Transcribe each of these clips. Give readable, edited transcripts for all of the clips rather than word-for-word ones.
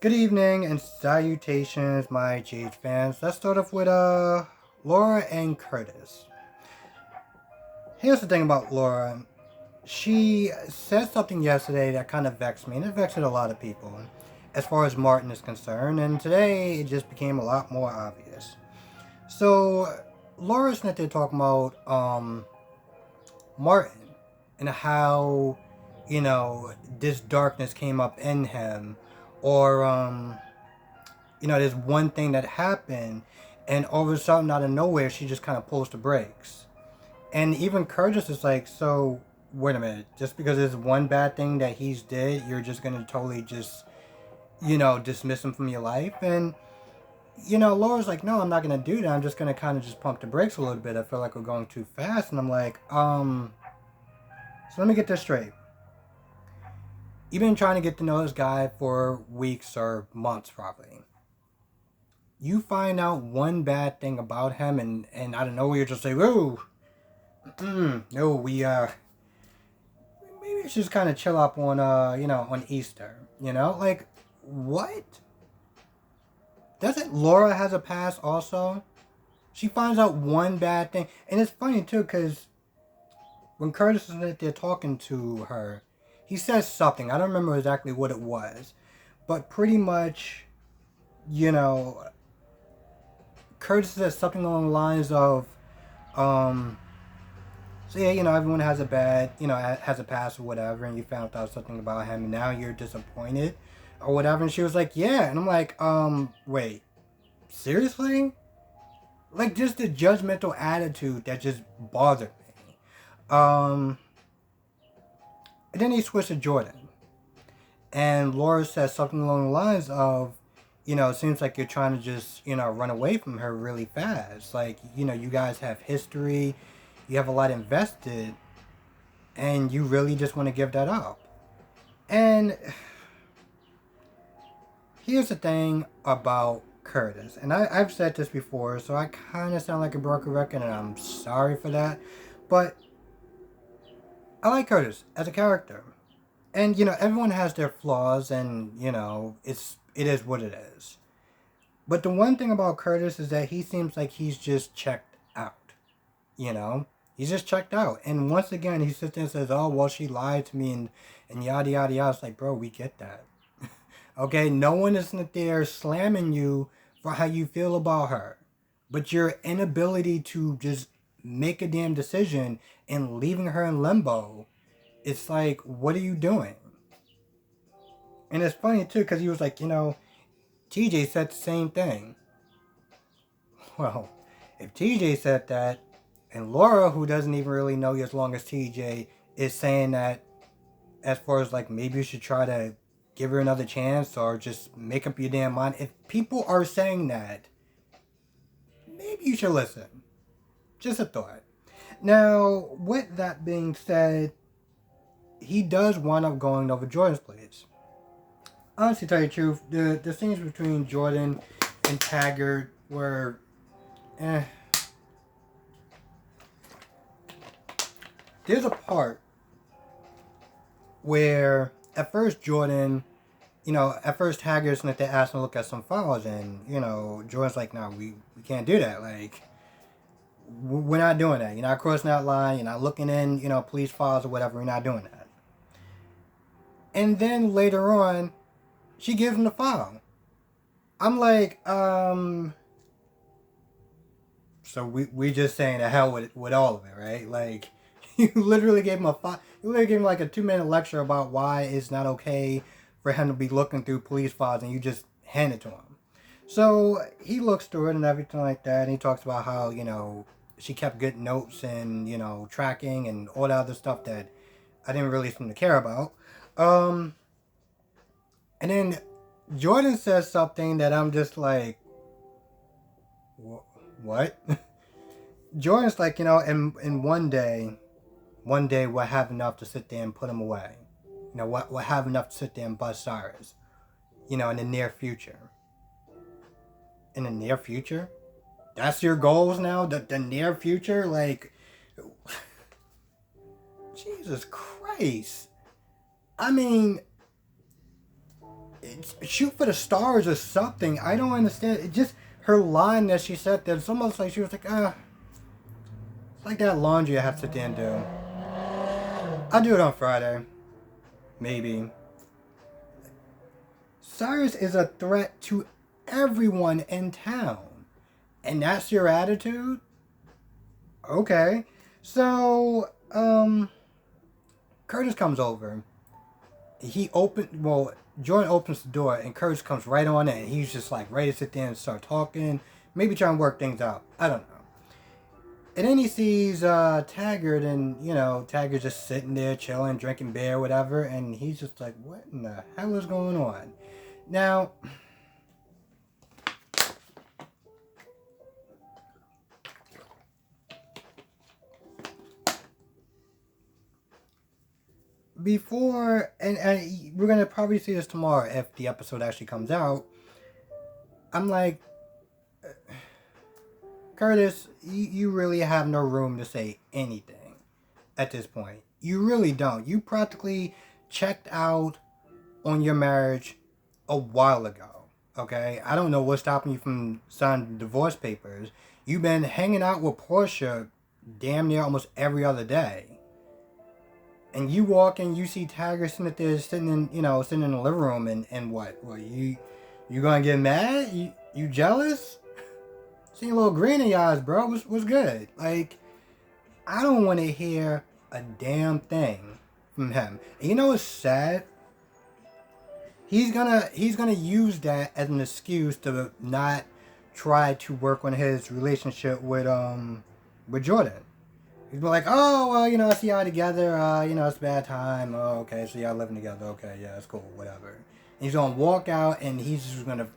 Good evening and salutations, my GH fans. Let's start off with Laura and Curtis. Here's the thing about Laura. She said something yesterday that kind of vexed me, and it vexed a lot of people, as far as Martin is concerned. And today it just became a lot more obvious. So Laura's started talking about Martin and how this darkness came up in him, or there's one thing that happened, and all of a sudden, out of nowhere, she just kind of pulls the brakes. And even Curtis is like, so, wait a minute, just because there's one bad thing that he's did, you're just gonna totally just, dismiss him from your life? And, Laura's like, no, I'm not gonna do that. I'm just gonna kind of just pump the brakes a little bit. I feel like we're going too fast. And I'm like, so let me get this straight. You've been trying to get to know this guy for weeks or months, probably. You find out one bad thing about him, and out of nowhere you're just like, oh, no, maybe we should just kind of chill up on, on Easter, like, what? Doesn't Laura has a past also? She finds out one bad thing, and it's funny too, because when Curtis is there talking to her, he says something. I don't remember exactly what it was, but pretty much, you know, Curtis says something along the lines of, um, so yeah, everyone has a bad, has a past or whatever, and you found out something about him, and now you're disappointed or whatever. And she was like, yeah, and I'm like, wait, seriously? Like, just the judgmental attitude that just bothered me. And then he switched to Jordan, and Laura says something along the lines of, it seems like you're trying to just, run away from her really fast. Like, you guys have history, you have a lot invested, and you really just want to give that up. And here's the thing about Curtis, and I've said this before, so I kind of sound like a broken record, and I'm sorry for that, but I like Curtis as a character. And, everyone has their flaws, and, it is what it is. But the one thing about Curtis is that he seems like he's just checked out. You know? He's just checked out. And once again, he sits there and says, oh, well, she lied to me and yada, yada, yada. It's like, bro, we get that. Okay? No one is there slamming you for how you feel about her. But your inability to just make a damn decision and leaving her in limbo, it's like, what are you doing? And it's funny, too, because he was like, TJ said the same thing. Well, if TJ said that, and Laura, who doesn't even really know you as long as TJ, is saying that, as far as like maybe you should try to give her another chance or just make up your damn mind. If people are saying that, maybe you should listen. Just a thought. Now, with that being said, he does wind up going over Jordan's place. Honestly, to tell you the truth, the scenes between Jordan and Taggart were, There's a part where at first Jordan, at first Taggart's like they asked him to look at some files, and Jordan's like, no, we can't do that. Like, we're not doing that. You're not crossing that line. You're not looking in, police files or whatever. We're not doing that. And then later on, she gives him the file. I'm like, so we just saying the hell with all of it, right? Like, you literally gave him you literally gave him like a 2-minute lecture about why it's not okay for him to be looking through police files, and you just hand it to him. So he looks through it and everything like that, and he talks about how, she kept good notes and, tracking and all that other stuff that I didn't really seem to care about. And then Jordan says something that I'm just like, what? Jordan's like, in one day we'll have enough to sit there and put him away. We'll have enough to sit there and bust Cyrus. In the near future. In the near future? That's your goals now? The near future? Like, Jesus Christ. I mean, shoot for the stars or something. I don't understand. It just her line that she said there. It's almost like she was like, it's like that laundry I have to sit there and do. I'll do it on Friday, maybe. Cyrus is a threat to everyone in town, and that's your attitude. Okay, so Curtis comes over. Jordan opens the door and Curtis comes right on in. He's just like ready to sit there and start talking, maybe trying to work things out. I don't know. And then he sees Taggart, and Taggart's just sitting there chilling, drinking beer, whatever, and he's just like, what in the hell is going on? Now, before, and we're going to probably see this tomorrow if the episode actually comes out, I'm like, Curtis, you really have no room to say anything at this point. You really don't. You practically checked out on your marriage a while ago, okay? I don't know what's stopping you from signing divorce papers. You've been hanging out with Portia damn near almost every other day. And you walk in, you see Taggart sitting in the living room, and what? Well, you gonna get mad? You jealous? See a little green in your eyes, bro. What's good? Like, I don't want to hear a damn thing from him. And you know what's sad? He's gonna use that as an excuse to not try to work on his relationship with Jordan. He's like, oh, well, I see y'all together, it's a bad time. Oh, okay, so y'all living together. Okay, yeah, it's cool, whatever. And he's gonna walk out, and he's just gonna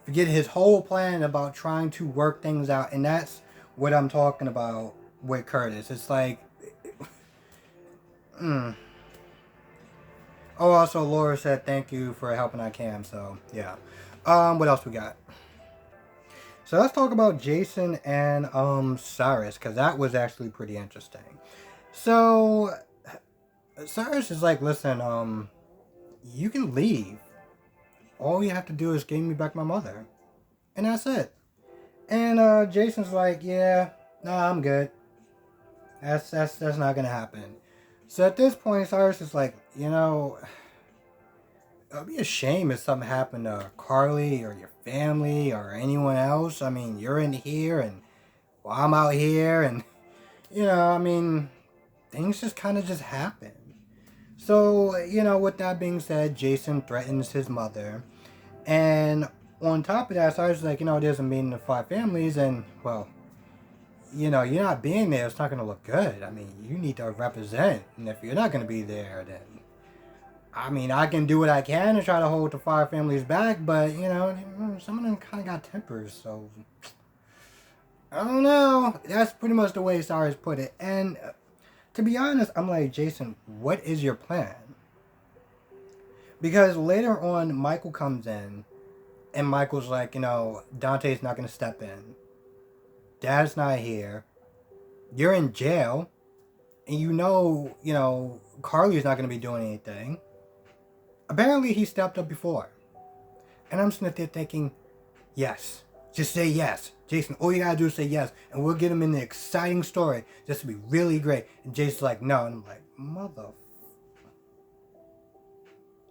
forget his whole plan about trying to work things out. And that's what I'm talking about with Curtis. It's like, Oh, also, Laura said thank you for helping out Cam, so, yeah. What else we got? So let's talk about Jason and Cyrus, because that was actually pretty interesting. So Cyrus is like, listen, you can leave. All you have to do is give me back my mother. And that's it. And Jason's like, yeah, no, I'm good. That's not gonna happen. So at this point, Cyrus is like, it'd be a shame if something happened to Carly or your family or anyone else. I mean, you're in here and well, I'm out here, and things just kind of just happen. So, with that being said, Jason threatens his mother. And on top of that, Cyrus is like, there's a meeting of 5 families, and, well, you're not being there, it's not going to look good. I mean, you need to represent, and if you're not going to be there, then, I can do what I can to try to hold the 5 families back, but, some of them kind of got tempers, so, I don't know. That's pretty much the way Cyrus put it. And to be honest, I'm like, Jason, what is your plan? Because later on, Michael comes in, and Michael's like, Dante's not going to step in. Dad's not here. You're in jail. And Carly's not going to be doing anything. Apparently, he stepped up before. And I'm sitting there thinking, yes. Just say yes. Jason, all you got to do is say yes. And we'll get him in the exciting story. This will be really great. And Jason's like, no. And I'm like, mother.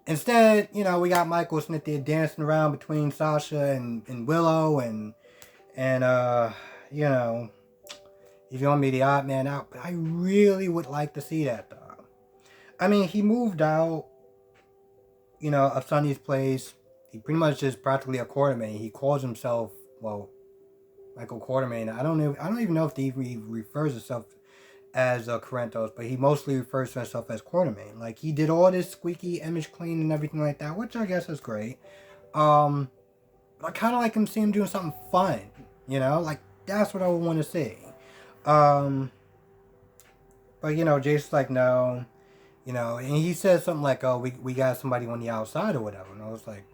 Instead, we got Michael sitting there dancing around between Sasha and Willow. And he's going to be the odd man out. But I really would like to see that, though. I mean, he moved out, of Sonny's place. He pretty much is practically a quartermain. He calls himself, Michael Quartermain. I don't even know if he refers himself as Corinthos, but he mostly refers to himself as Quartermain. Like, he did all this squeaky image clean and everything like that, which I guess is great. I kind of like him see him doing something fun, like that's what I would want to see. But Jason's like, no, and he says something like, oh, we got somebody on the outside or whatever, and I was like,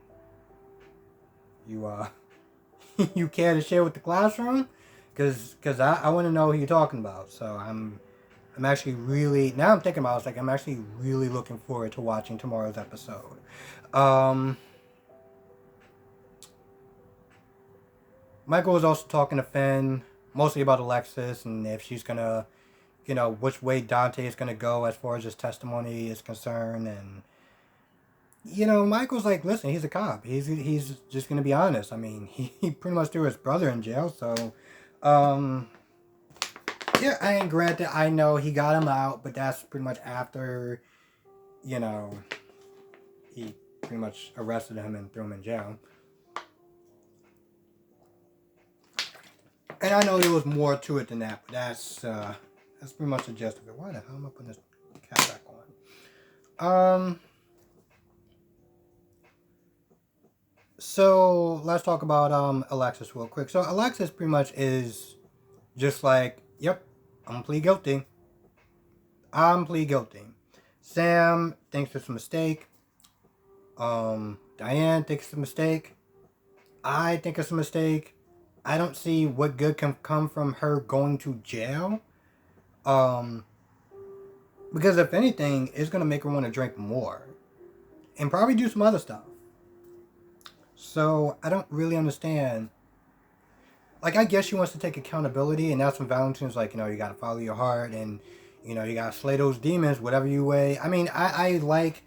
you care to share with the classroom? Because I want to know who you're talking about. So I'm actually really, now I'm thinking about it, I'm actually really looking forward to watching tomorrow's episode. Michael was also talking to Finn, mostly about Alexis and if she's gonna, which way Dante is gonna go as far as his testimony is concerned. And Michael's like, listen, he's a cop. He's just gonna be honest. I mean, he pretty much threw his brother in jail, so um, yeah. And granted, I know he got him out, but that's pretty much after you know he pretty much arrested him and threw him in jail. And I know there was more to it than that, but that's pretty much the gist of it. Why the hell am I putting this cap back on? So let's talk about Alexis real quick. So Alexis pretty much is just like, yep, I'm plead guilty. I'm plead guilty. Sam thinks it's a mistake. Diane thinks it's a mistake. I think it's a mistake. I don't see what good can come from her going to jail. Because if anything, it's gonna make her want to drink more. And probably do some other stuff. So I don't really understand. Like, I guess she wants to take accountability, and that's when Valentine's like, you gotta follow your heart, and you gotta slay those demons, whatever you weigh. I mean, I like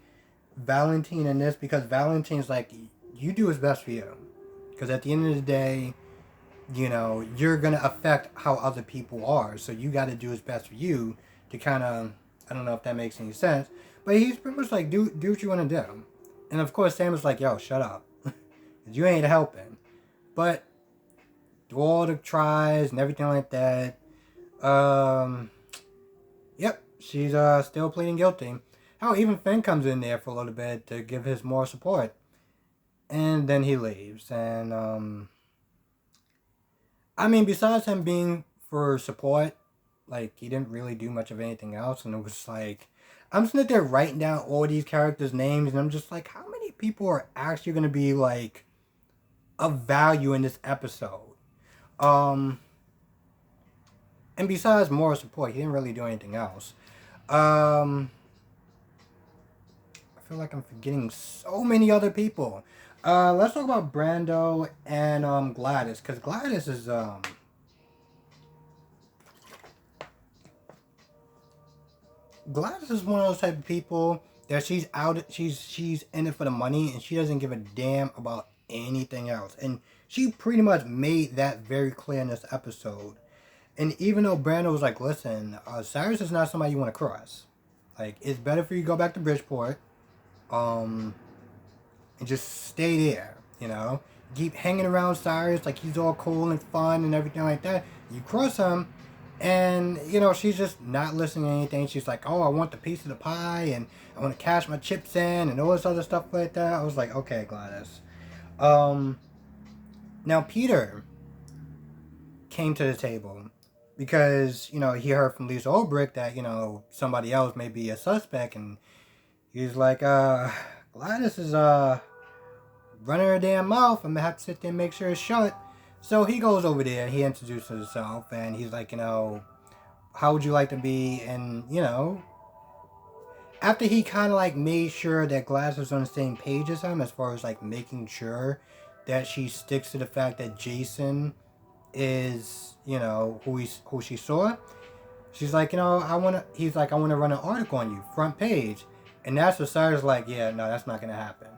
Valentine in this because Valentine's like, you do what's best for you. Because at the end of the day, you're gonna affect how other people are. So you got to do what's best for you to kind of, I don't know if that makes any sense, but he's pretty much like, do what you want to do. And of course, Sam is like, yo, shut up, you ain't helping. But through all the tries and everything like that, yep, she's still pleading guilty. How even Finn comes in there for a little bit to give his more support, and then he leaves. And I mean, besides him being for support, like, he didn't really do much of anything else. And it was like, I'm sitting there writing down all these characters' names, and I'm just like, how many people are actually going to be, like, of value in this episode? And besides moral support, he didn't really do anything else. I feel like I'm forgetting so many other people. Let's talk about Brando and Gladys, because Gladys is one of those type of people that she's in it for the money, and she doesn't give a damn about anything else. And she pretty much made that very clear in this episode. And even though Brando was like, listen, Cyrus is not somebody you want to cross. Like, it's better for you to go back to Bridgeport, and just stay there, Keep hanging around Cyrus like he's all cool and fun and everything like that. You cross him, and, she's just not listening to anything. She's like, oh, I want the piece of the pie, and I want to cash my chips in, and all this other stuff like that. I was like, okay, Gladys. Now, Peter came to the table because, he heard from Lisa Ulbrich that, somebody else may be a suspect, and he's like, Gladys is, running her damn mouth. I'm gonna have to sit there and make sure it's shut. So he goes over there, he introduces himself, and he's like, how would you like to be? And, after he kind of like made sure that Gladys was on the same page as him, as far as like making sure that she sticks to the fact that Jason is, who she saw. She's like, he's like, I want to run an article on you, front page. And that's what Cyrus is like, yeah, no, that's not going to happen.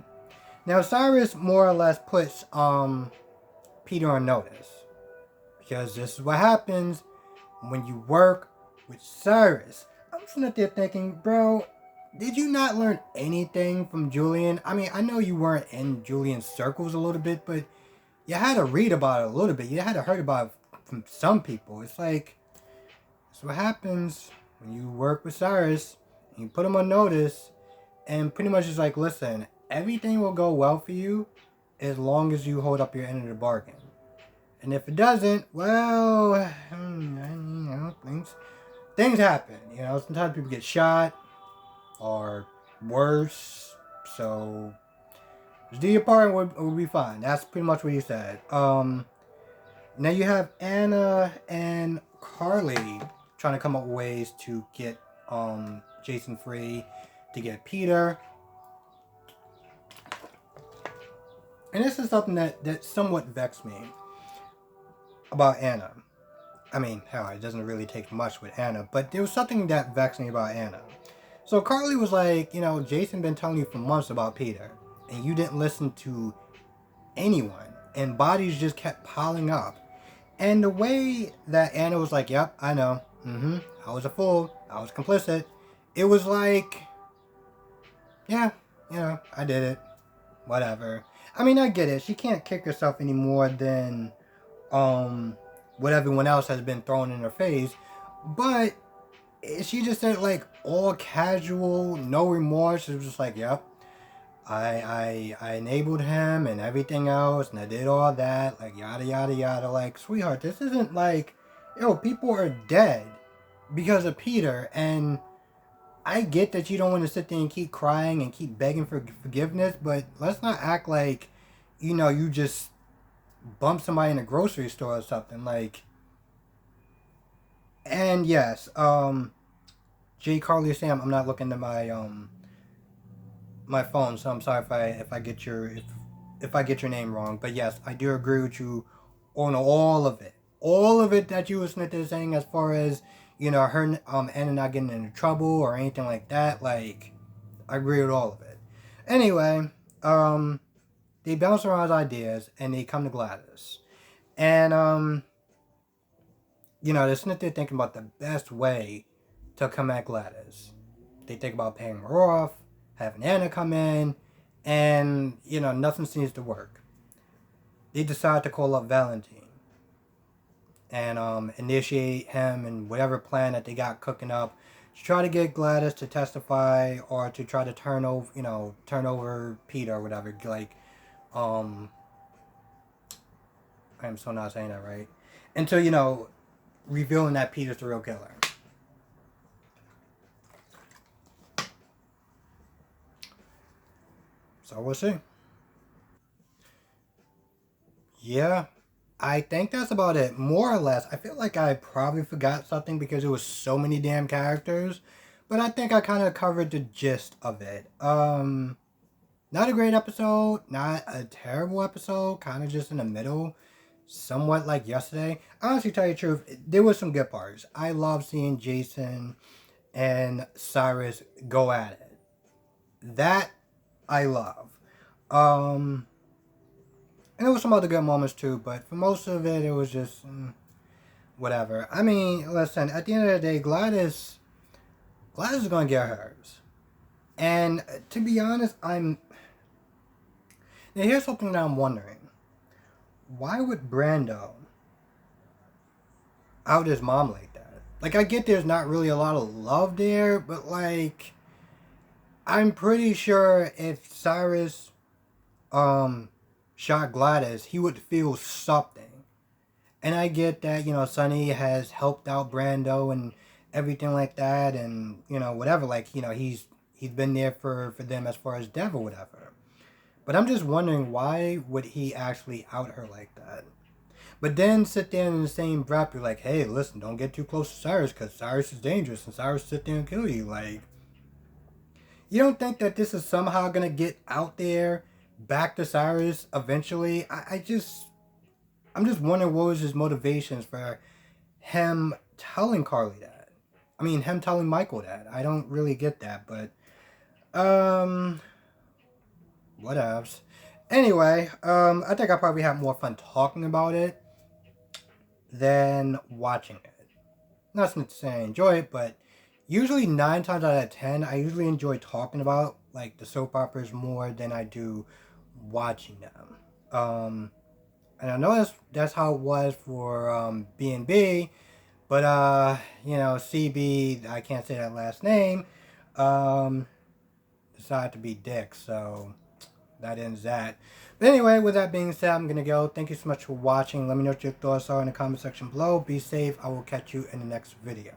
Now, Cyrus more or less puts Peter on notice. Because this is what happens when you work with Cyrus. I'm sitting there thinking, bro, did you not learn anything from Julian? I mean, I know you weren't in Julian's circles a little bit, but you had to read about it a little bit. You had to hear about it from some people. It's like, that's what happens when you work with Cyrus and you put him on notice, and pretty much it's like, listen, everything will go well for you as long as you hold up your end of the bargain. And if it doesn't, well, things happen. Sometimes people get shot or worse. So just do your part and we'll be fine. That's pretty much what he said. Now you have Anna and Carly trying to come up with ways to get Jason free, to get Peter. And this is something that somewhat vexed me. about Anna. I mean, hell, it doesn't really take much with Anna, but there was something that vexed me about Anna. So Carly was like, Jason been telling you for months about Peter, and you didn't listen to anyone, and bodies just kept piling up. And the way that Anna was like, yep, I know, I was a fool, I was complicit, it was like, yeah, I did it, whatever. I mean, I get it, she can't kick herself any more than what everyone else has been thrown in her face, but she just said like all casual, no remorse. It was just like, yep, I enabled him and everything else, and I did all that, like yada yada yada. Like, sweetheart, this isn't like, people are dead because of Peter, and I get that you don't want to sit there and keep crying and keep begging for forgiveness, but let's not act like, you just bump somebody in a grocery store or something like. And yes, J. Carly Sam, I'm not looking at my phone, so I'm sorry if I get your name wrong. But yes, I do agree with you on all of it that you was saying as far as her Anna not getting into trouble or anything like that. Like, I agree with all of it. Anyway, they bounce around ideas and they come to Gladys, and they're sitting there thinking about the best way to come at Gladys. They think about paying her off, having Anna come in, and, nothing seems to work. They decide to call up Valentine and initiate him and whatever plan that they got cooking up to try to get Gladys to testify or to try to turn over Peter or whatever. Like, I am so not saying that right. Until, revealing that Peter's the real killer. So we'll see. Yeah, I think that's about it. More or less. I feel like I probably forgot something because it was so many damn characters. But I think I kind of covered the gist of it. Not a great episode. Not a terrible episode. Kind of just in the middle. Somewhat like yesterday. Honestly, tell you the truth, there was some good parts. I love seeing Jason and Cyrus go at it. That I love. And there was some other good moments too, but for most of it, it was just whatever. I mean, listen. At the end of the day, Gladys is gonna get hers. And to be honest, now here's something that I'm wondering: why would Brando out his mom like that? Like, I get there's not really a lot of love there, but like, I'm pretty sure if Cyrus shot Gladys, he would feel something. And I get that, Sonny has helped out Brando and everything like that, and, whatever, like, he's been there for them as far as Dev or whatever. But I'm just wondering, why would he actually out her like that? But then sit there in the same breath, you're like, hey, listen, don't get too close to Cyrus, because Cyrus is dangerous, and Cyrus sit there and kill you. Like, you don't think that this is somehow going to get out there back to Cyrus eventually? I'm just wondering what was his motivations for him telling Carly that. I mean, him telling Michael that. I don't really get that, but whatevs. Anyway, I think I probably have more fun talking about it than watching it. Not to say I enjoy it, but usually 9 times out of 10, I usually enjoy talking about like the soap operas more than I do watching them. And I know that's how it was for B&B, but CB, I can't say that last name, decided to be Dick, so that ends that. But anyway, with that being said, I'm going to go. Thank you so much for watching. Let me know what your thoughts are in the comment section below. Be safe. I will catch you in the next video.